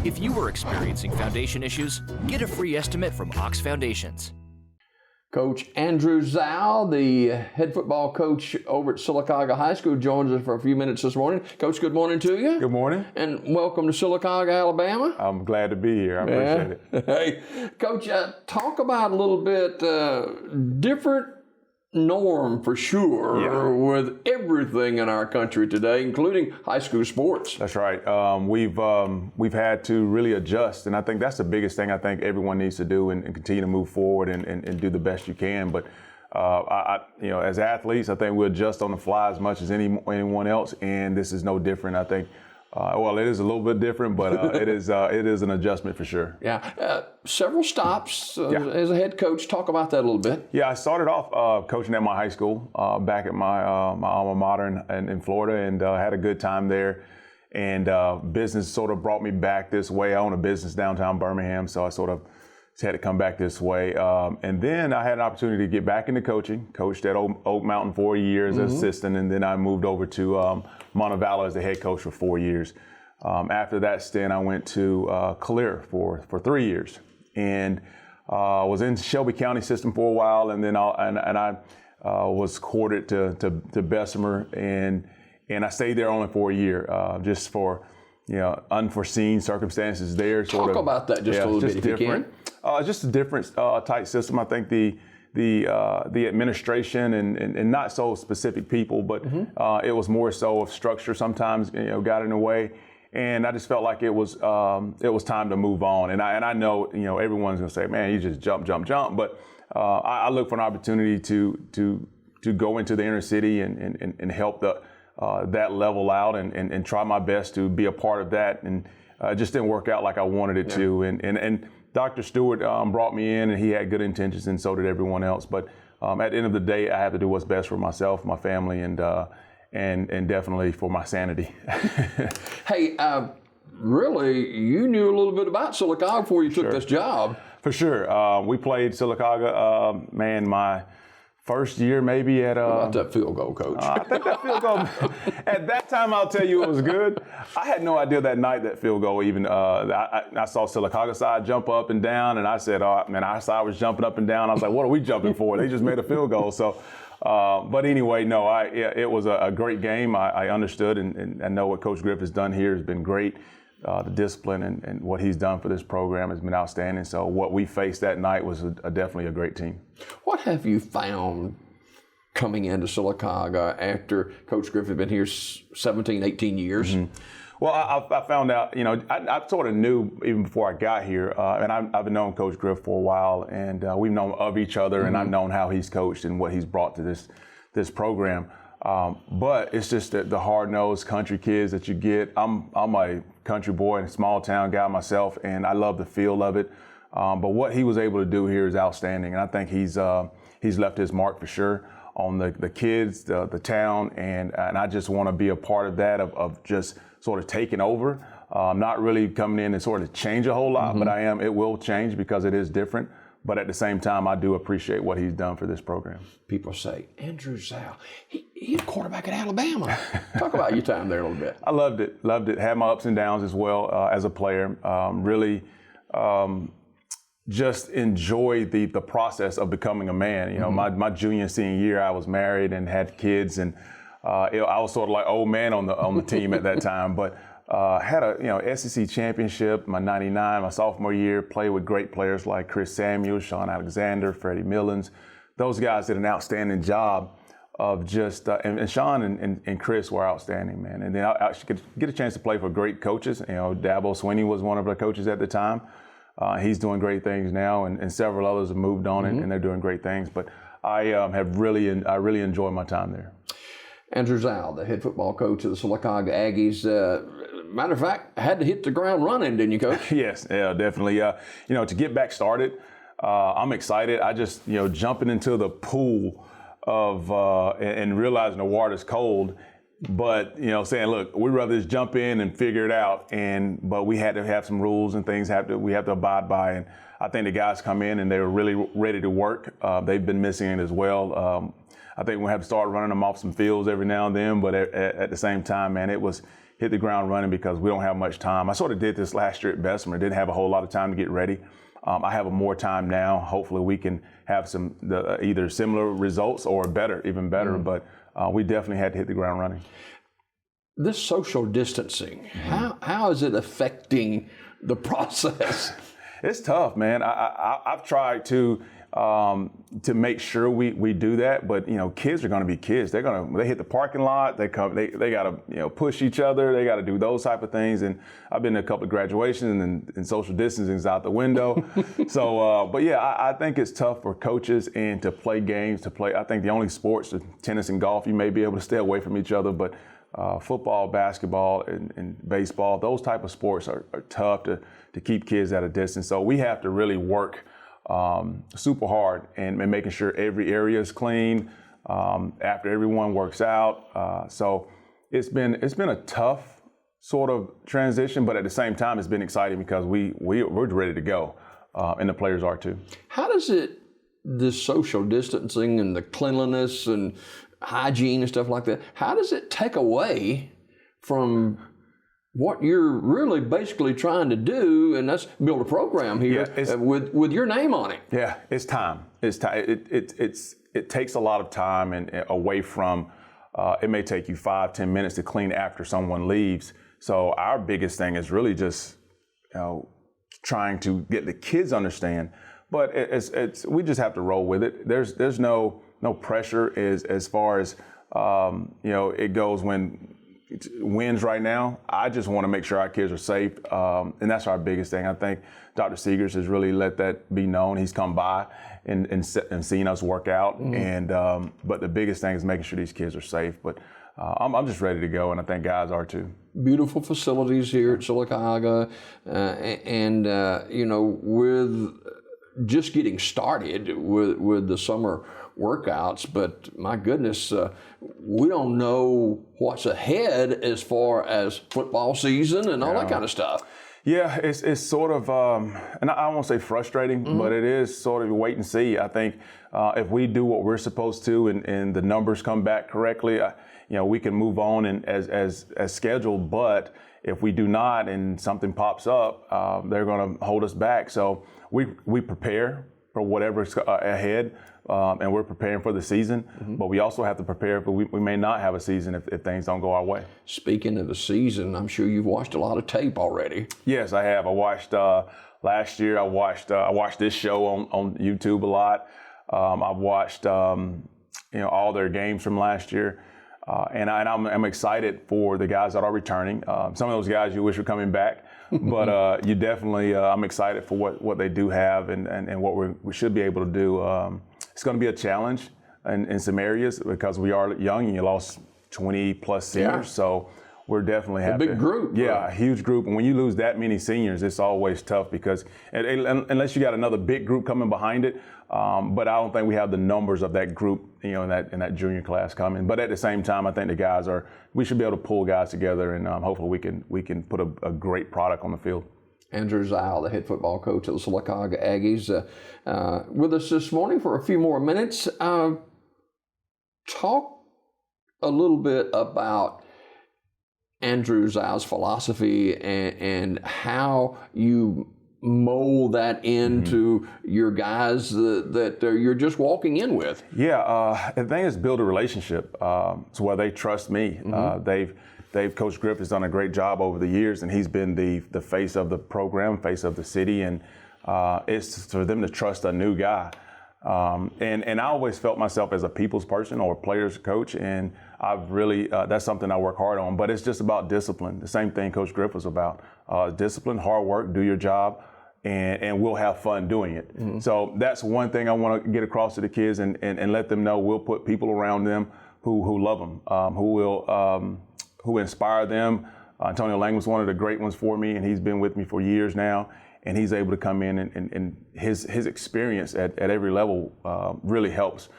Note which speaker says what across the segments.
Speaker 1: If you are experiencing foundation issues, get a free estimate from Ox Foundations.
Speaker 2: Coach Andrew Zhao, the head football coach over at Sylacauga High School, joins us for a few minutes this morning. Coach, good morning to you.
Speaker 3: Good morning.
Speaker 2: And welcome to Sylacauga, Alabama.
Speaker 3: I'm glad to be here. I appreciate it.
Speaker 2: Hey, Coach, talk about a little bit different norm for sure with everything in our country today, including high school sports.
Speaker 3: That's right. We've had to really adjust, and I think that's the biggest thing I think everyone needs to do and continue to move forward and do the best you can. But as athletes, I think we adjust on the fly as much as anyone else, and this is no different. I think. It is a little bit different, but it is an adjustment for sure.
Speaker 2: Yeah, several stops as a head coach. Talk about that a little bit.
Speaker 3: Yeah, I started off coaching at my high school back at my alma mater in Florida, and had a good time there. And business sort of brought me back this way. I own a business downtown Birmingham, so I sort of had to come back this way. And then I had an opportunity to get back into coaching. Coached at Oak Mountain for 4 years as assistant, and then I moved over to Montevallo as the head coach for 4 years. After that stint, I went to Clear for 3 years, and was in Shelby County system for a while, and then I was courted to Bessemer, and I stayed there only for a year, just for unforeseen circumstances there.
Speaker 2: Talk about that just a little bit, if you can.
Speaker 3: Just a different type system. I think the administration and not so specific people, but it was more so of structure. Sometimes got in the way, and I just felt like it was time to move on. And I know everyone's gonna say, man, you just jump, but I look for an opportunity to go into the inner city and help that level out and try my best to be a part of that. And it just didn't work out like I wanted it to. And Dr. Stewart brought me in, and he had good intentions, and so did everyone else. But at the end of the day, I have to do what's best for myself, my family, and definitely for my sanity.
Speaker 2: Hey, really, you knew a little bit about Sylacauga before you took this job.
Speaker 3: For sure. We played Sylacauga, my first year maybe at
Speaker 2: What about that field goal, Coach?
Speaker 3: I think that field goal, at that time, I'll tell you it was good. I had no idea that night that field goal even, I saw Sylacauga side jump up and down, and I said, oh man, our side was jumping up and down. I was like, what are we jumping for? They just made a field goal. So, but anyway, no, it was a great game. I understood, and I know what Coach Griff has done here has been great. The discipline and what he's done for this program has been outstanding. So what we faced that night was definitely a great team. What
Speaker 2: have you found coming into Sylacauga after Coach Griff had been here 17, 18 years?
Speaker 3: Well, I found out, I sort of knew even before I got here, and I've known Coach Griff for a while, and we've known of each other, and I've known how he's coached and what he's brought to this program. But it's just the hard-nosed country kids that you get. I'm a country boy and a small-town guy myself, and I love the feel of it. But what he was able to do here is outstanding, and I think he's left his mark for sure on the kids, the town, and I just want to be a part of that, of just sort of taking over. Not really coming in and sort of change a whole lot, but it will change because it is different. But at the same time, I do appreciate what he's done for this program.
Speaker 2: People say, Andrew Zhao, he's quarterback at Alabama. Talk about your time there a little bit.
Speaker 3: I loved it. Had my ups and downs as well as a player. Really just enjoyed the process of becoming a man. My junior and senior year, I was married and had kids, and I was sort of like old man on the team at that time. But had a SEC championship my '99, my sophomore year. Played with great players like Chris Samuels, Sean Alexander, Freddie Millens. Those guys did an outstanding job of just and Sean and Chris were outstanding, man. And then I actually get a chance to play for great coaches. Dabo Swinney was one of the coaches at the time. He's doing great things now, and several others have moved on and they're doing great things. But I really enjoyed my time there.
Speaker 2: Andrew Zhao, the head football coach of the Sylacauga Aggies. Matter of fact, had to hit the ground running, didn't you, Coach?
Speaker 3: Yes, yeah, definitely. To get back started, I'm excited. I just, jumping into the pool of and realizing the water's cold, but saying, look, we'd rather just jump in and figure it out. But we had to have some rules and things we have to abide by. And I think the guys come in and they were really ready to work. They've been missing it as well. I think we have to start running them off some fields every now and then, but at the same time, man, it was hit the ground running because we don't have much time. I sort of did this last year at Bessemer. Didn't have a whole lot of time to get ready. I have more time now. Hopefully we can have either similar results or even better. But we definitely had to hit the ground running.
Speaker 2: This social distancing, how is it affecting the process?
Speaker 3: It's tough, man. I've tried to make sure we do that, but kids are going to be kids. They hit the parking lot. They got to push each other. They got to do those type of things. And I've been to a couple of graduations, and social distancing is out the window. So, but yeah, I think it's tough for coaches and to play games. I think the only sports, tennis and golf, you may be able to stay away from each other, but football, basketball, and baseball, those type of sports are tough to keep kids at a distance. So we have to really work super hard and making sure every area is clean after everyone works out. So it's been a tough sort of transition, but at the same time, it's been exciting because we're ready to go, and the players are too.
Speaker 2: How does this social distancing and the cleanliness and hygiene and stuff like that, how does it take away from what you're really basically trying to do, and that's build a program here with your name on it?
Speaker 3: Yeah, it's time. It's time. It takes a lot of time and away from. It may take you 5-10 minutes to clean after someone leaves. So our biggest thing is really just trying to get the kids understand. But we just have to roll with it. There's no pressure as far as it goes when it wins right now. I just want to make sure our kids are safe, and that's our biggest thing. I think Dr. Seegers has really let that be known. He's come by and seen us work out, and but the biggest thing is making sure these kids are safe. But I'm just ready to go, and I think guys are too.
Speaker 2: Beautiful facilities here at Sylacauga, and with just getting started with the summer workouts, but my goodness, we don't know what's ahead as far as football season and all that kind of stuff.
Speaker 3: Yeah, it's sort of, and I won't say frustrating, but it is sort of wait and see. I think if we do what we're supposed to and the numbers come back correctly, we can move on and as scheduled. But if we do not and something pops up, they're going to hold us back. So we prepare for whatever's ahead, and we're preparing for the season. But we also have to prepare for we may not have a season if things don't go our way. Speaking
Speaker 2: of the season, I'm sure you've watched a lot of tape already.
Speaker 3: Yes, I have. I watched last year. I watched this show on YouTube a lot. I've watched all their games from last year. And I'm excited for the guys that are returning. Some of those guys you wish were coming back, but you definitely, I'm excited for what they do have and what we should be able to do. It's going to be a challenge in some areas because we are young and you lost 20 plus seniors. So we're definitely happy.
Speaker 2: A big group.
Speaker 3: Yeah, a huge group. And when you lose that many seniors, it's always tough because unless you got another big group coming behind it, but I don't think we have the numbers of that group, in that junior class coming. But at the same time, I think the guys we should be able to pull guys together, and hopefully we can put a great product on the field.
Speaker 2: Andrew Zile, the head football coach of the Sylacauga Aggies, with us this morning for a few more minutes. Talk a little bit about Andrew Zile's philosophy and how you mold that into your guys that you're just walking in with.
Speaker 3: Yeah, the thing is build a relationship so where they trust me. Coach Griff has done a great job over the years, and he's been the face of the program, face of the city, and it's for them to trust a new guy. And I always felt myself as a people's person or a player's coach, and I've really, that's something I work hard on, but it's just about discipline. The same thing Coach Griff was about. Discipline, hard work, do your job, and we'll have fun doing it. So that's one thing I want to get across to the kids and let them know we'll put people around them who love them, who inspire them. Antonio Lang was one of the great ones for me, and he's been with me for years now. And he's able to come in and his experience at every level really helps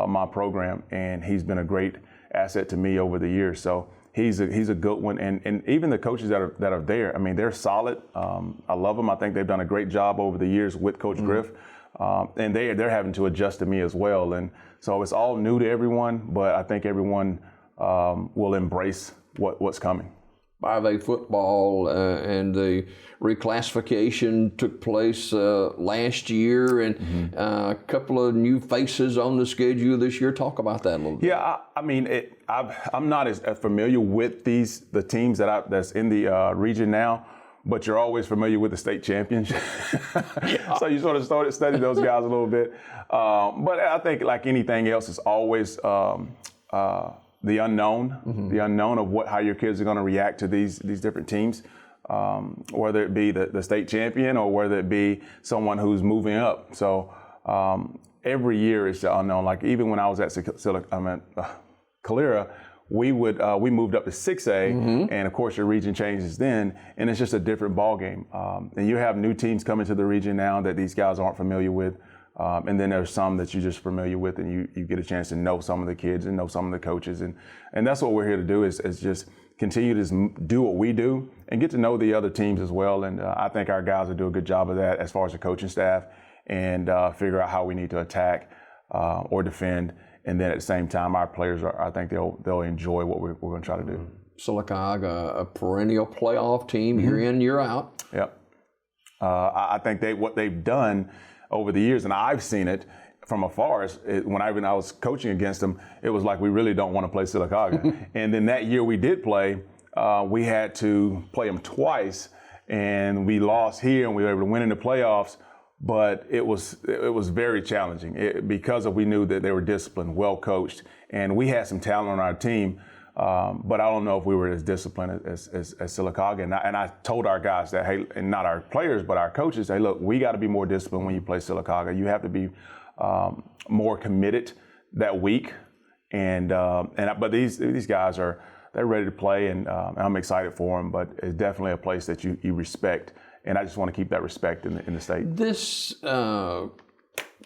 Speaker 3: my program. And he's been a great asset to me over the years. So he's a good one. And even the coaches that are there, I mean, they're solid. I love them. I think they've done a great job over the years with Coach Griff. And they're having to adjust to me as well. And so it's all new to everyone, but I think everyone will embrace what's coming.
Speaker 2: 5A football, and the reclassification took place last year, and a couple of new faces on the schedule this year. Talk about that a little bit.
Speaker 3: Yeah, I mean, I'm not as familiar with the teams that's in the region now, but you're always familiar with the state champions. So you sort of started studying those guys a little bit. But I think like anything else, it's always the unknown of how your kids are going to react to these different teams, whether it be the state champion or whether it be someone who's moving up. So every year is the unknown. Like even when I was at Calera, we moved up to 6A, and of course your region changes then, and it's just a different ball game. And you have new teams coming to the region now that these guys aren't familiar with. And then there's some that you're just familiar with, and you get a chance to know some of the kids and know some of the coaches. And that's what we're here to do is just continue to do what we do and get to know the other teams as well. And I think our guys will do a good job of that as far as the coaching staff, and figure out how we need to attack or defend. And then at the same time, our players, I think they'll enjoy what we're going to try to do.
Speaker 2: Sylacauga, a perennial playoff team, year in, year out.
Speaker 3: Yep. I think what they've done over the years, and I've seen it from afar, when I was coaching against them, it was like we really don't want to play Sylacauga. And then that year we did play, we had to play them twice, and we lost here, and we were able to win in the playoffs. But it was very challenging because we knew that they were disciplined, well coached, and we had some talent on our team. But I don't know if we were as disciplined as Sylacauga. And I told our guys that, hey, and not our players, but our coaches, hey, look, we got to be more disciplined when you play Sylacauga. You have to be more committed that week. But these guys they're ready to play, and I'm excited for them. But it's definitely a place that you respect, and I just want to keep that respect in the state.
Speaker 2: This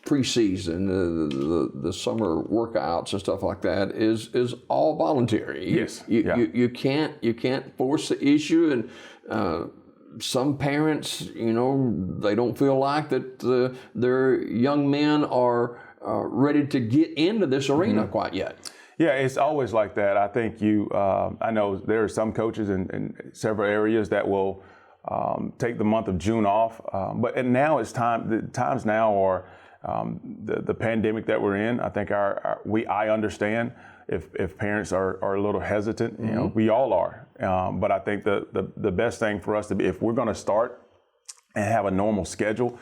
Speaker 2: preseason, the summer workouts and stuff like that is all voluntary.
Speaker 3: Yes.
Speaker 2: You can't force the issue, and some parents, they don't feel like that their young men are ready to get into this arena quite yet.
Speaker 3: Yeah, it's always like that. I think I know there are some coaches in several areas that will take the month of June off, but now it's time. The times now are the pandemic that we're in. I think I understand if parents are a little hesitant. We all are. But I think the best thing for us to be, if we're going to start and have a normal schedule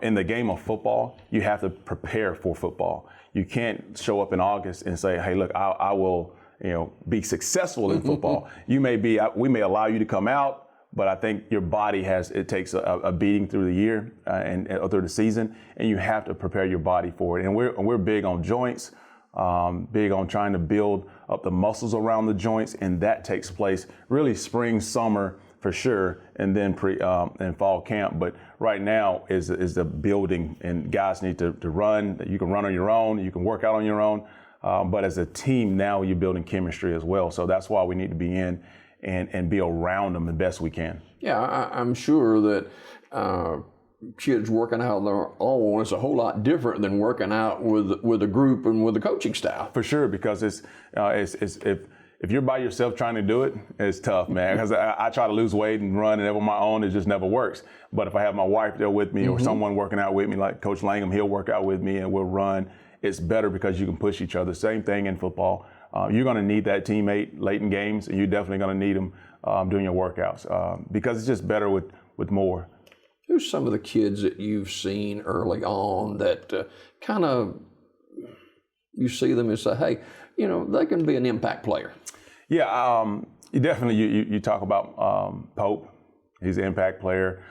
Speaker 3: in the game of football, you have to prepare for football. You can't show up in August and say, hey, look, I will, be successful in football. We may allow you to come out, but I think your body takes a beating through the year and through the season, and you have to prepare your body for it. And we're big on joints, big on trying to build up the muscles around the joints, and that takes place really spring, summer for sure, and then and fall camp. But right now is the building, and guys need to run. You can run on your own, you can work out on your own, but as a team now you're building chemistry as well. So that's why we need to be in and be around them the best we can. Yeah,
Speaker 2: I'm sure that kids working out on their own is a whole lot different than working out with a group and with the coaching staff.
Speaker 3: For sure, because it's if you're by yourself trying to do it, it's tough, man. Because I try to lose weight and run, and on my own, it just never works. But if I have my wife there with me, or someone working out with me, like Coach Langham, he'll work out with me and we'll run. It's better because you can push each other. Same thing in football. You're going to need that teammate late in games, and you're definitely going to need them doing your workouts because it's just better with more.
Speaker 2: Who's some of the kids that you've seen early on that kind of you see them and say, hey, they can be an impact player?
Speaker 3: Yeah, you talk about Pope. He's an impact player.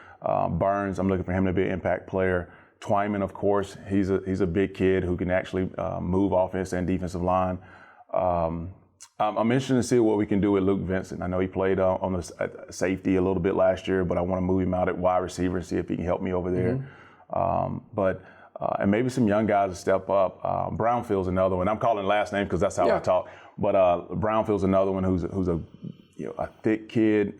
Speaker 3: Burns, I'm looking for him to be an impact player. Twyman, of course, he's a big kid who can actually move offense and defensive line. I'm interested to see what we can do with Luke Vincent. I know he played on the safety a little bit last year, but I want to move him out at wide receiver and see if he can help me over there. And maybe some young guys will step up. Brownfield's another one. I'm calling last name because that's how I talk. But Brownfield's another one who's a thick kid,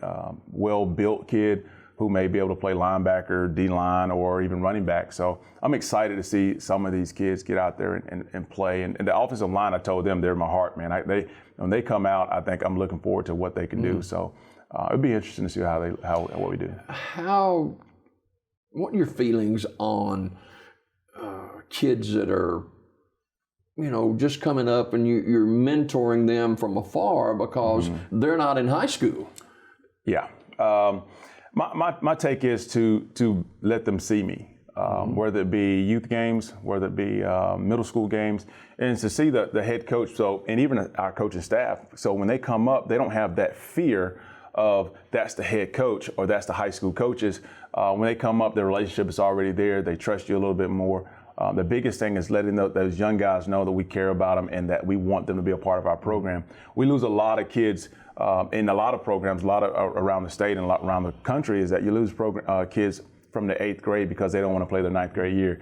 Speaker 3: well-built kid who may be able to play linebacker, D-line, or even running back. So I'm excited to see some of these kids get out there and play. And the offensive line, I told them they're my heart, man. When they come out, I think I'm looking forward to what they can do. So it'd be interesting to see what we do.
Speaker 2: What are your feelings on kids that are, just coming up and you're mentoring them from afar because they're not in high school?
Speaker 3: Yeah. My take is to let them see me, whether it be youth games, whether it be middle school games, and to see the head coach, and even our coaching staff. So when they come up, they don't have that fear of that's the head coach or that's the high school coaches. When they come up, the relationship is already there. They trust you a little bit more. The biggest thing is letting those young guys know that we care about them and that we want them to be a part of our program. We lose a lot of kids in a lot of programs, around the state and a lot around the country, is that you lose kids from the 8th grade because they don't want to play the 9th grade year.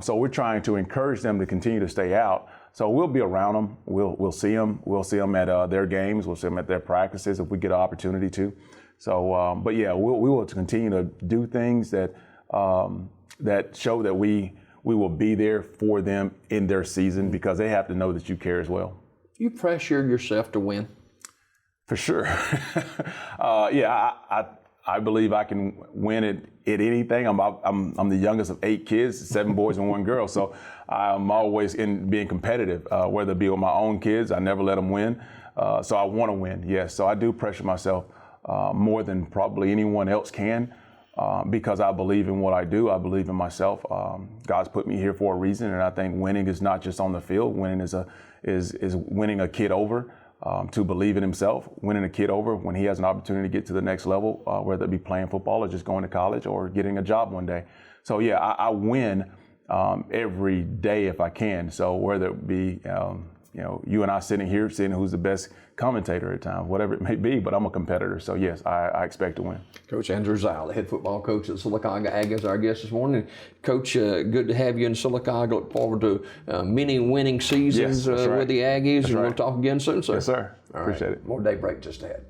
Speaker 3: So we're trying to encourage them to continue to stay out. So we'll be around them. We'll see them. We'll see them at their games. We'll see them at their practices if we get an opportunity to. So, but yeah, we will continue to do things that show that we will be there for them in their season, because they have to know that you care as well.
Speaker 2: You pressure yourself to win?
Speaker 3: For sure. Yeah, I believe I can win at anything. I'm the youngest of 8 kids, 7 boys and 1 girl. So I'm always in being competitive, whether it be with my own kids. I never let them win. So I want to win, yes. So I do pressure myself more than probably anyone else can, because I believe in what I do. I believe in myself. God's put me here for a reason, and I think winning is not just on the field. Winning is winning a kid over. To believe in himself, winning a kid over when he has an opportunity to get to the next level, whether it be playing football or just going to college or getting a job one day. So yeah, I win every day if I can. So whether it be you and I sitting here, seeing who's the best commentator at times, whatever it may be, but I'm a competitor. So yes, I expect to win.
Speaker 2: Coach Andrew Zile, the head football coach at Sylacauga Aggies, our guest this morning. Coach, good to have you in Sylacauga. Look forward to many winning seasons with the Aggies, and we'll talk again soon, sir.
Speaker 3: Yes, sir.
Speaker 2: All
Speaker 3: Appreciate
Speaker 2: right.
Speaker 3: it.
Speaker 2: More Daybreak just ahead.